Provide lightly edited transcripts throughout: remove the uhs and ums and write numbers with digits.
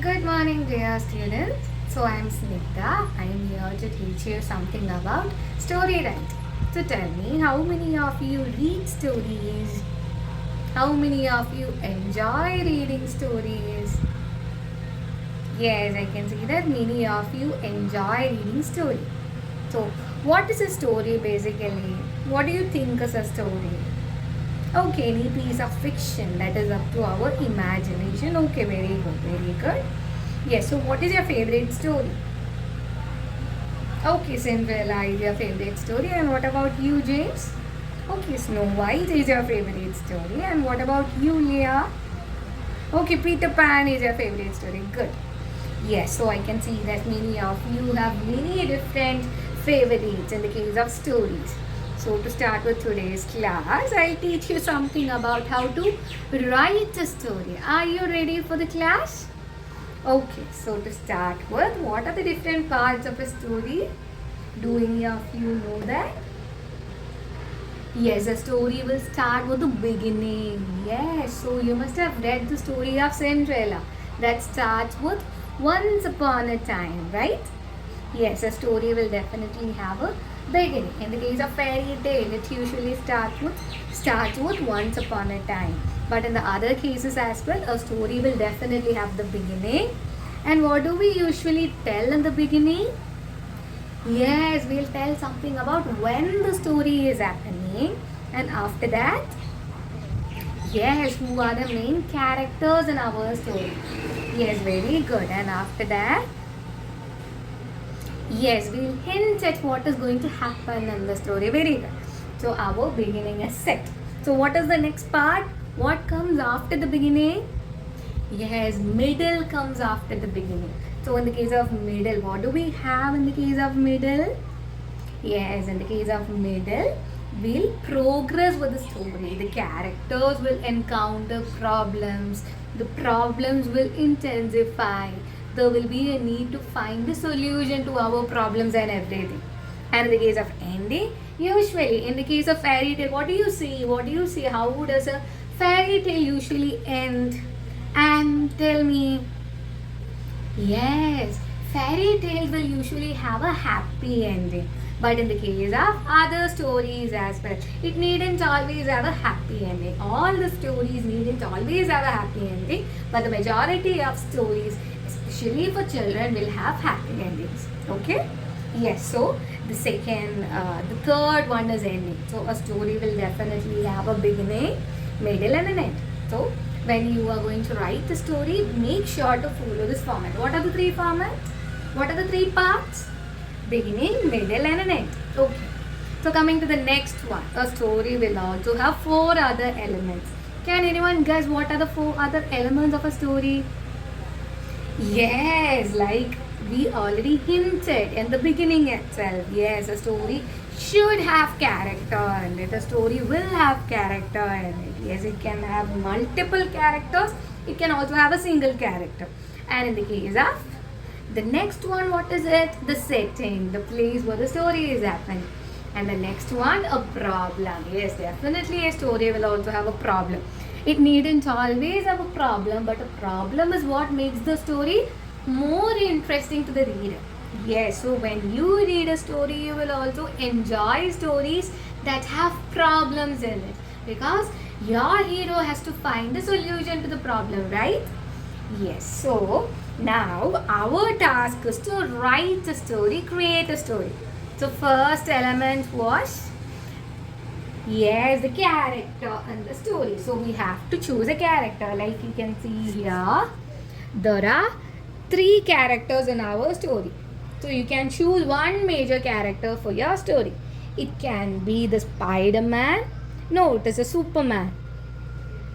Good morning, dear students. So, I am Snigdha. I am here to teach you something about story writing. So, tell me, how many of you read stories? How many of you enjoy reading stories? Yes, I can see that many of you enjoy reading story. So, what is a story basically? What do you think is a story? Okay, any piece of fiction that is up to our imagination. Okay, very good, very good. Yes, so what is your favorite story? Okay, Cinderella is your favorite story. And what about you, James? Okay, Snow White is your favorite story. And what about you, Leah? Okay, Peter Pan is your favorite story. Good. Yes, so I can see that many of you have many different favorites in the case of stories. So to start with today's class, I'll teach you something about how to write a story. Are you ready for the class? Okay, so to start with, what are the different parts of a story? Do any of you know that? Yes, a story will start with the beginning. Yes, so you must have read the story of Cinderella that starts with once upon a time, right? Yes, a story will definitely have a beginning. In the case of fairy tale, it usually starts with once upon a time. But in the other cases as well, a story will definitely have the beginning. And what do we usually tell in the beginning? Yes, we'll tell something about when the story is happening, and after that, yes, who are the main characters in our story. Yes, very good. And after that, yes, we'll hint at what is going to happen in the story. Very good. So our beginning is set. So what is the next part? What comes after the beginning? Yes, middle comes after the beginning. So in the case of middle, what do we have in the case of middle? Yes, in the case of middle, we'll progress with the story. The characters will encounter problems. The problems will intensify. There will be a need to find a solution to our problems and everything. And in the case of ending, usually in the case of fairy tale, what do you see? What do you see? How does a fairy tale usually end? And tell me, yes, fairy tales will usually have a happy ending. But in the case of other stories as well, it needn't always have a happy ending. All the stories needn't always have a happy ending, but the majority of stories, especially for children, will have happy endings. Okay? Yes, so the third one is ending. So a story will definitely have a beginning, middle, and an end. So when you are going to write the story, make sure to follow this format. What are the three formats? What are the three parts? Beginning, middle, and an end. Okay. So coming to the next one, a story will also have four other elements. Can anyone guess what are the four other elements of a story? Yes, like we already hinted in the beginning itself. Yes, a story should have character in it. A story will have character in it. Yes, it can have multiple characters. It can also have a single character. And in the case of the next one, what is it? The setting, the place where the story is happening. And the next one, a problem. Yes, definitely a story will also have a problem. It needn't always have a problem, but a problem is what makes the story more interesting to the reader. Yes, so when you read a story, you will also enjoy stories that have problems in it because your hero has to find a solution to the problem, right? Yes, so now our task is to write a story, create a story. So, first element was, yes, the character and the story. So we have to choose a character. Like you can see here, there are three characters in our story. So you can choose one major character for your story. It can be the Spider-Man. No, it is a Superman.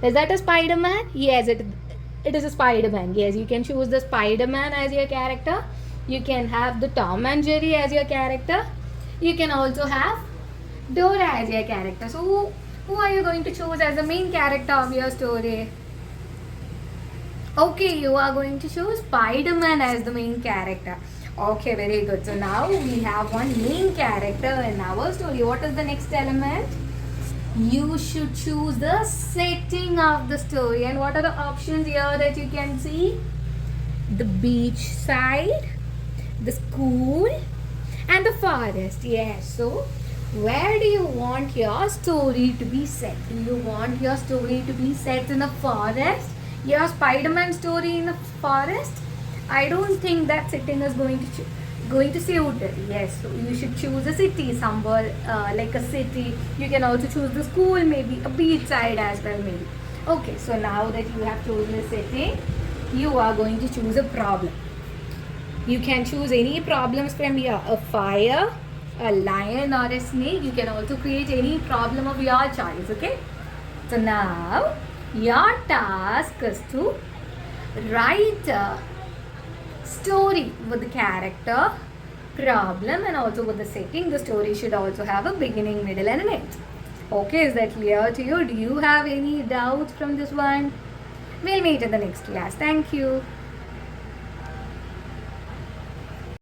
Is that a Spider-Man? Yes, it is a Spider-Man. Yes, you can choose the Spider-Man as your character. You can have the Tom and Jerry as your character. You can also have Dora as your character. So who are you going to choose as the main character of your story? Okay, you are going to choose Spider-Man as the main character. Okay, very good. So now we have one main character in our story. What is the next element? You should choose the setting of the story. And what are the options here that you can see? the beach side, the school, and the forest. Yes, so where do you want your story to be set? Do you want your story to be set in a forest? Your Spider-Man story in a forest? I don't think that setting is going to suit it. Yes, so you should choose a city somewhere, like a city. You can also choose the school, maybe a beach side as well, maybe. Okay, so now that you have chosen a setting, you are going to choose a problem. You can choose any problems from here: a fire, a lion, or a snake. You can also create any problem of your choice. Okay, so now your task is to write a story with the character, problem, and also with the setting. The story should also have a beginning, middle, and an end. Okay, is that clear to you? Do you have any doubts from this one? We'll meet in the next class. Thank you.